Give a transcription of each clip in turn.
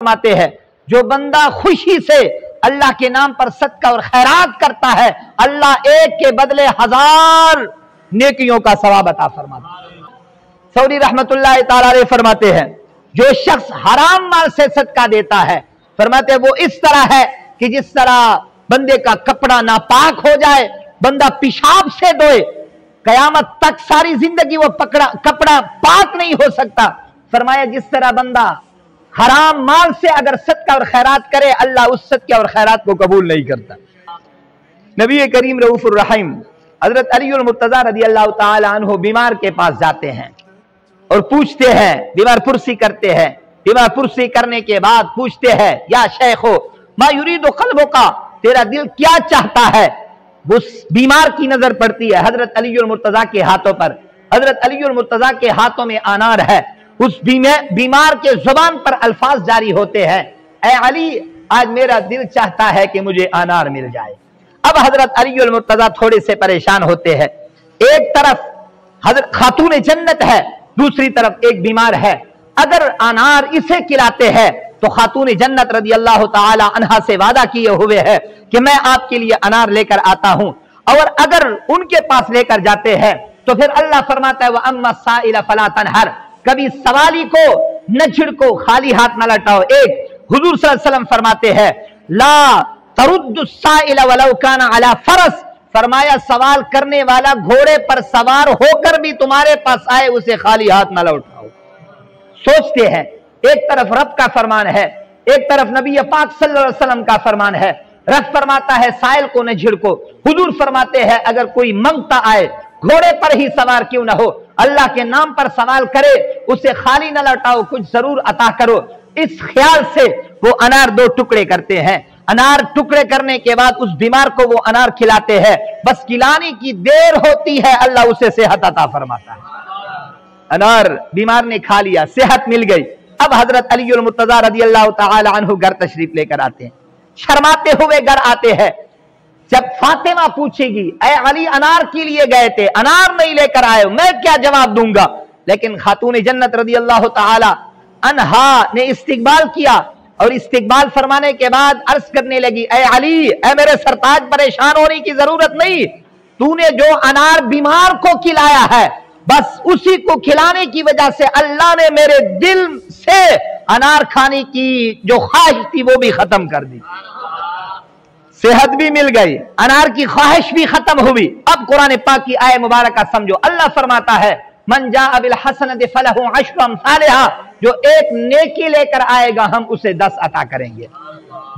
फरमाते हैं जो बंदा खुशी से अल्लाह के नाम पर सदका और खैरात करता है, अल्लाह एक के बदले 1000 नेकियों का सवाब अता फरमाता है। सऊदी रहमतुल्लाह ताला अलैह फरमाते हैं जो शख्स हराम माल से सदका देता है, फरमाते हैं वो इस तरह है कि जिस तरह बंदे का कपड़ा नापाक हो जाए, बंदा पेशाब से धोए, कयामत तक सारी जिंदगी वो कपड़ा पाक नहीं हो सकता। फरमाया जिस तरह बंदा हराम माल से अगर सदका और खैरात करे, अल्लाह उस सदका और खैरात को कबूल नहीं करता। नबी करीम रऊफुर रहीम हजरत अली मुर्तजा रज़ी अल्लाह ताला अन्हु बीमार के पास जाते हैं और पूछते हैं, बीमार पुरसी करते हैं। बीमार पुरसी करने के बाद पूछते हैं या शेखो मा युरीदु क़ल्बुका, तेरा दिल क्या चाहता है। उस बीमार की नजर पड़ती है हजरत अली मुर्तजा के हाथों पर। हजरत अली मुर्तजा के हाथों में अनार है। उस बीमार के जुबान पर अल्फाज जारी होते हैं, ऐ अली आज मेरा दिल चाहता है कि मुझे अनार मिल जाए। अब हजरत अली मुर्तजा थोड़े से परेशान होते हैं। एक तरफ हजरत खातून जन्नत है, दूसरी तरफ एक बीमार है। अगर अनार इसे खिलाते हैं तो खातून जन्नत रज़ी अल्लाह ताला अन्हा से वादा किए हुए है कि मैं आपके लिए अनार लेकर आता हूं, और अगर उनके पास लेकर जाते हैं तो फिर अल्लाह फरमाता है व अम्मा साइला फला तनहर, कभी सवाली को न झिड़को, खाली हाथ न लौटाओ। एक हुजूर सल्लल्लाहु अलैहि वसल्लम फरमाते हैं ला तरुद्दु साइला वलौ काना अला फरस, फरमाया सवाल करने वाला घोड़े पर सवार होकर भी तुम्हारे पास आए, उसे खाली हाथ न लौटाओ। सोचते हैं, एक तरफ रब का फरमान है, एक तरफ नबी पाक सल्लल्लाहु अलैहि वसल्लम का फरमान है। रब फरमाता है साइल को न झिड़को, हुजूर फरमाते हैं अगर कोई मांगता आए घोड़े पर ही सवार क्यों ना हो, अल्लाह के नाम पर सवाल करे, उसे खाली न लौटाओ, कुछ जरूर अता करो। इस ख्याल से वो अनार 2 टुकड़े करते हैं। अनार टुकड़े करने के बाद उस बीमार को वो अनार खिलाते हैं। बस खिलाने की देर होती है, अल्लाह उसे सेहत अता फरमाता है। अनार बीमार ने खा लिया, सेहत मिल गई। अब हजरत अली मुर्तजा रज़ी अल्लाह ताला अन्हु घर तशरीफ लेकर आते हैं। शर्माते हुए घर आते हैं। जब फातिमा पूछेगी ऐ अली अनार के लिए गए थे, अनार नहीं लेकर आए, मैं क्या जवाब दूंगा। लेकिन खातून जन्नत रज़ी अल्लाह ताला अन्हा ने इस्तिकबाल किया, और इस्तिकबाल फरमाने के बाद अर्ज करने लगी ऐ अली, ऐ मेरे सरताज, परेशान होने की जरूरत नहीं, तूने जो अनार बीमार को खिलाया है बस उसी को खिलाने की वजह से अल्लाह ने मेरे दिल से अनार खाने की जो ख्वाहिश थी वो भी खत्म कर दी। सेहत भी मिल गई, अनार की ख्वाहिश भी खत्म हुई। अब कुरान पाक की आयत मुबारक समझो, अल्लाह फरमाता है मन जाअ बिल हसनति फलहु अशरु अम्सालिहा, जो एक नेकी लेकर आएगा हम उसे 10 अता करेंगे।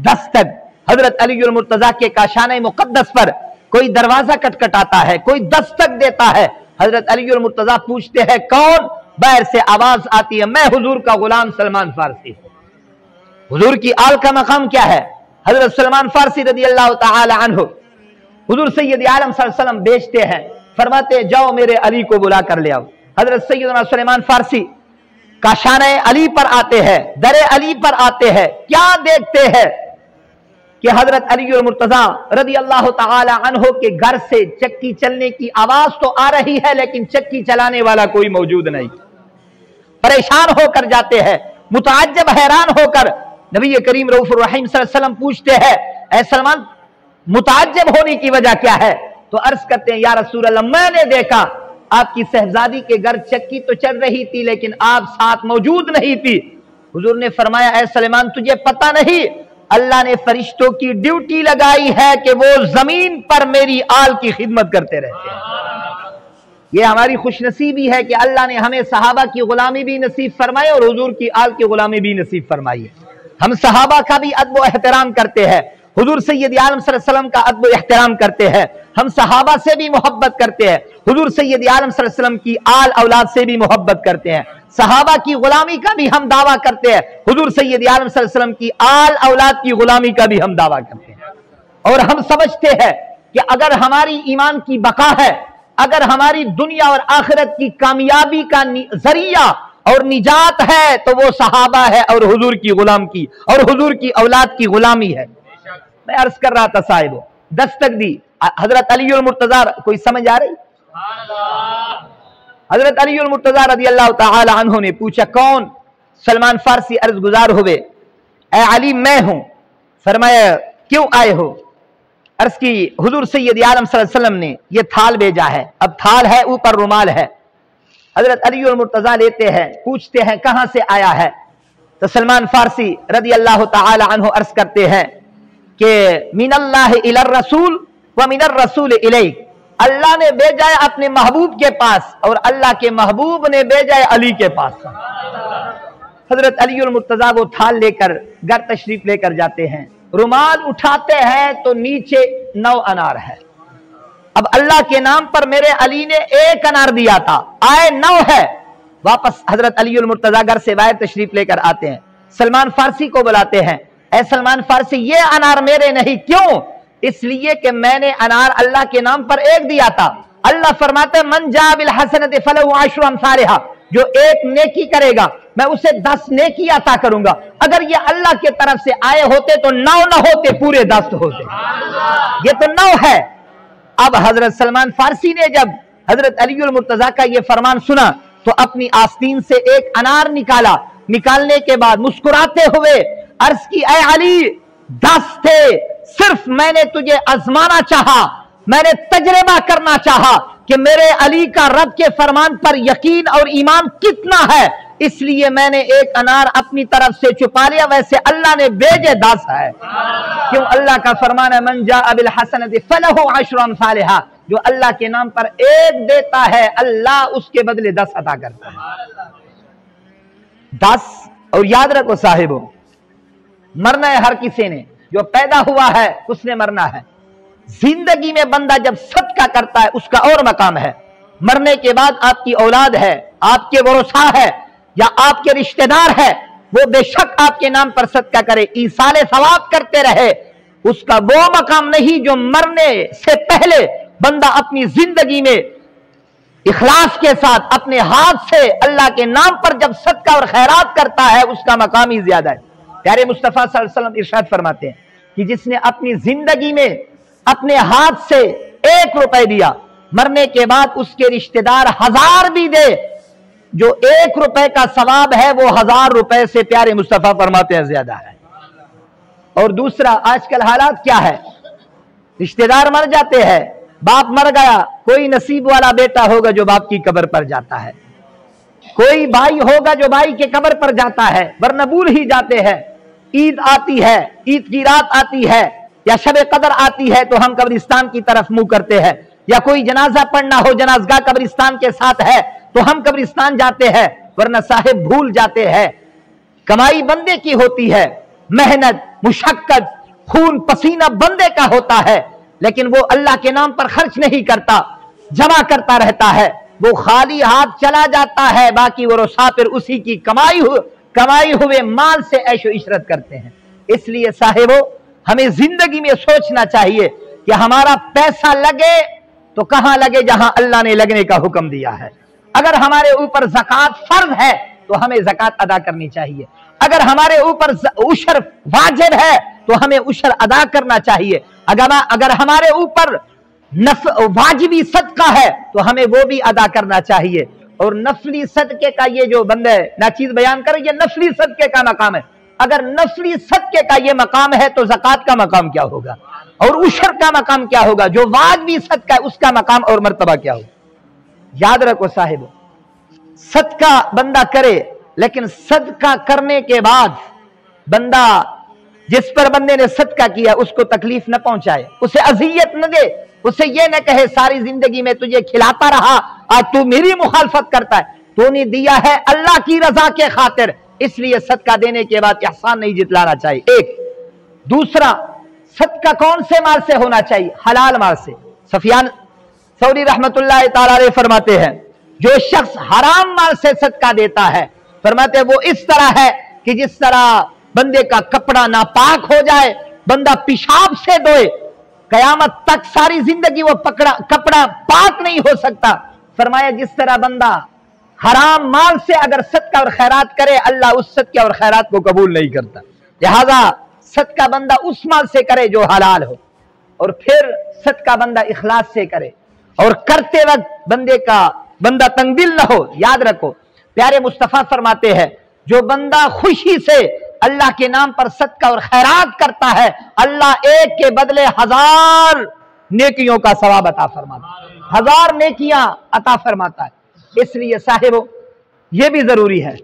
10 तक हजरत अली मुर्तजा के काशाने मुकद्दस पर कोई दरवाजा खटखटाता है, कोई 10 तक देता है। हजरत अली मुर्तजा पूछते हैं कौन, बाहर से आवाज आती है मैं हुजूर का गुलाम सलमान फारसी। हुजूर की आल का मकाम क्या है। हजरत सलमान फारसी रज़ी अल्लाह ताला अन्हु हुजूर सैयद आलम सल्लल्लाहु अलैहि वसल्लम भेजते हैं, फरमाते जाओ मेरे अली को बुला कर ले आओ। हजरत सैयदना सुलेमान फारसी काशाने अली पर आते हैं, दरे अली पर आते हैं। क्या देखते हैं कि हजरत अली मुर्तजा रज़ी अल्लाह ताला अन्हु के घर से चक्की चलने की आवाज तो आ रही है, लेकिन चक्की चलाने वाला कोई मौजूद नहीं। परेशान होकर जाते हैं, मुताज्जब हैरान होकर नबी करीम रऊफुर रहीम सल्लल्लाहु अलैहि वसल्लम पूछते हैं ऐ सलमान, मुताज्जब होने की वजह क्या है। तो अर्ज करते हैं या रसूल अल्लाह, मैंने देखा आपकी शहजादी के घर चक्की तो चल रही थी लेकिन आप साथ मौजूद नहीं थी। हुजूर ने फरमाया ऐ सलेमान, तुझे पता नहीं अल्लाह ने फरिश्तों की ड्यूटी लगाई है कि वो जमीन पर मेरी आल की खिदमत करते रहते हैं। ये हमारी खुशनसीबी है कि अल्लाह ने हमें सहाबा की गुलामी भी नसीब फरमाई और हुजूर की आल की गुलामी भी नसीब फरमाई है। हम सहाबा का भी अदब एहतराम करते हैं, हुजूर सैयद आलम सल्लल्लाहु अलैहि वसल्लम का अदब एहतराम करते हैं। हम सहाबा से भी मोहब्बत करते हैं, हुजूर सैयद आलम सल्लल्लाहु अलैहि वसल्लम की आल औलाद से भी मोहब्बत करते हैं। सहाबा की गुलामी का भी हम दावा करते हैं, हुजूर सैयद आलम सल्लल्लाहु अलैहि वसल्लम की आल औलाद की गुलामी का भी हम दावा करते हैं। और हम समझते हैं कि अगर हमारी ईमान की बका है, अगर हमारी दुनिया और आखिरत की कामयाबी का जरिया और निजात है तो वो सहाबा है और हुजूर की गुलाम की और हुजूर की औलाद की गुलामी है। मैं अर्ज कर रहा था साहिब, 10 तक दी हजरत अली मुर्तजा, कोई समझ आ रही। हजरत अली मुर्तजा रज़ी अल्लाह ताला अन्हु ने पूछा कौन। सलमान फारसी अर्ज गुजार हुए ऐ अली मैं हूं। फरमाया क्यों आए हो? अर्ज की हुजूर सैयद आलम सल्लल्लाहु अलैहि वसल्लम ने ये थाल भेजा है। अब थाल है, ऊपर रुमाल है। हजरत अली और मुर्तजा लेते हैं, पूछते हैं कहां से आया है? तो सलमान फारसी रदी अल्लाह तआला अन्हु अर्ज करते हैं कि मिनल्लाह इलर रसूल व मिनर रसूल इलैक, अल्लाह ने भेजा है अपने महबूब के पास और अल्लाह के महबूब ने भेजा है अली के पास। हजरत अली और मुर्तजा वो थाल लेकर घर तशरीफ लेकर जाते हैं, रुमाल उठाते हैं तो नीचे 9 अनार है। अब अल्लाह के नाम पर मेरे अली ने 1 अनार दिया था, आए 9 है। वापस हजरत अली और मुर्तजा घर से बाहर तशरीफ लेकर आते हैं, सलमान फारसी को बुलाते हैं, ऐ सलमान फारसी ये अनार मेरे नहीं, क्यों? इसलिए कि मैंने अनार अल्लाह के नाम पर 1 दिया था। अल्लाह फरमाते मन जा बिल हसनति फलहु अशरु अमसालिहा, जो 1 नेकी करेगा मैं उसे 10 नेकी अता करूंगा। अगर ये अल्लाह की तरफ से आए होते तो 9 न होते, पूरे 10 होते। ये तो 9 है। अब हजरत सलमान फारसी ने जब हजरत अली और मुर्तजा का ये फरमान सुना तो अपनी आस्तीन से 1 अनार निकाला। निकालने के बाद मुस्कुराते हुए अर्ज की ऐ अली 10 थे, सिर्फ मैंने तुझे आजमाना चाहा, मैंने तजर्बा करना चाहा कि मेरे अली का रब के फरमान पर यकीन और ईमान कितना है, इसलिए मैंने 1 अनार अपनी तरफ से छुपा लिया। वैसे अल्लाह ने भेजे 10 है। क्यों? अल्लाह का फरमान है मन जा बिल हसनति फलहु अशरु अमसालिहा, जो अल्लाह के नाम पर 1 देता है अल्लाह उसके बदले 10 अता करता है। 10। और याद रखो साहिबों, मरना है हर किसी ने, जो पैदा हुआ है उसने मरना है। जिंदगी में बंदा जब सदका करता है उसका और मकाम है। मरने के बाद आपकी औलाद है, आपके वरोसा है या आपके रिश्तेदार है, वो बेशक आपके नाम पर सदका करे, ईसाले सवाब करते रहे, उसका वो मकाम नहीं जो मरने से पहले बंदा अपनी जिंदगी में इखलास के साथ अपने हाथ से अल्लाह के नाम पर जब सदका और खैरात करता है, उसका मकाम ही ज्यादा है। प्यारे मुस्तफा सल्लल्लाहु अलैहि वसल्लम इरशाद फरमाते हैं कि जिसने अपनी जिंदगी में अपने हाथ से 1 रुपए दिया, मरने के बाद उसके रिश्तेदार 1000 भी दे, जो 1 रुपए का सवाब है वो 1000 रुपए से प्यारे मुस्तफा फरमाते हैं ज्यादा है। और दूसरा, आजकल हालात क्या है, रिश्तेदार मर जाते हैं, बाप मर गया, कोई नसीब वाला बेटा होगा जो बाप की कब्र पर जाता है, कोई भाई होगा जो भाई के कब्र पर जाता है, वरना भूल ही जाते हैं। ईद आती है, ईद की रात आती है या शब कदर आती है तो हम कब्रिस्तान की तरफ मुंह करते हैं, या कोई जनाजा पढ़ना हो, जनाजगा कब्रिस्तान के साथ है तो हम कब्रिस्तान जाते हैं, वरना साहिब भूल जाते हैं। कमाई बंदे की होती है, मेहनत मुशक्कत खून पसीना बंदे का होता है, लेकिन वो अल्लाह के नाम पर खर्च नहीं करता, जमा करता रहता है, वो खाली हाथ चला जाता है, बाकी वो मुसाफिर उसी की कमाई हुए माल से ऐशो इशरत करते हैं। इसलिए साहिबो हमें जिंदगी में सोचना चाहिए कि हमारा पैसा लगे तो कहां लगे, जहां अल्लाह ने लगने का हुक्म दिया है। अगर हमारे ऊपर ज़कात फर्ज है तो हमें ज़कात अदा करनी चाहिए, अगर हमारे ऊपर उशर वाजिब है तो हमें उशर अदा करना चाहिए, अगर हमारे ऊपर वाजिबी सदका है तो हमें वो भी अदा करना चाहिए। और नफली सदके का ये जो बंदे नाचीज बयान करे, ये नफली सदके का मकाम है। अगर नफली सदके का ये मकाम है तो ज़कात का मकाम क्या होगा और उशर का मकाम क्या होगा, जो वाजिबी सदका है उसका मकाम और मर्तबा क्या होगा। याद रखो साहिबो, सदका बंदा करे, लेकिन सदका करने के बाद बंदा जिस पर बंदे ने सदका किया उसको तकलीफ न पहुंचाए, उसे अजियत न दे, उसे ये न कहे सारी जिंदगी में तुझे खिलाता रहा, आज तू मेरी मुखालफत करता है। तूने दिया है अल्लाह की रजा के खातिर, इसलिए सदका देने के बाद एहसान नहीं जितलाना चाहिए। एक दूसरा, सदका कौन से माल से होना चाहिए? हलाल माल से। सफियान सौरी रहमतुल्लाह तआला अलैह फरमाते हैं, जो शख्स हराम माल से सदका देता है, फरमाते हैं वो इस तरह है कि जिस तरह बंदे का कपड़ा नापाक हो जाए, बंदा पेशाब से धोए, कयामत तक सारी जिंदगी वो कपड़ा पाक नहीं हो सकता। फरमाया जिस तरह बंदा हराम माल से अगर सदका और खैरात करे, अल्लाह उस सदका और खैरात को कबूल नहीं करता। लिहाजा सदका बंदा उस माल से करे जो हलाल हो, और फिर सदका बंदा इखलास से करे, और करते वक्त बंदा तंगदिल न हो। याद रखो, प्यारे मुस्तफा फरमाते हैं जो बंदा खुशी से اللہ کے نام پر صدقہ اور خیرات کرتا ہے، اللہ ایک کے بدلے 1000 نیکیوں کا ثواب عطا فرماتا ہے، 1000 نیکیاں عطا فرماتا ہے۔ اس لیے صاحبو یہ بھی ضروری ہے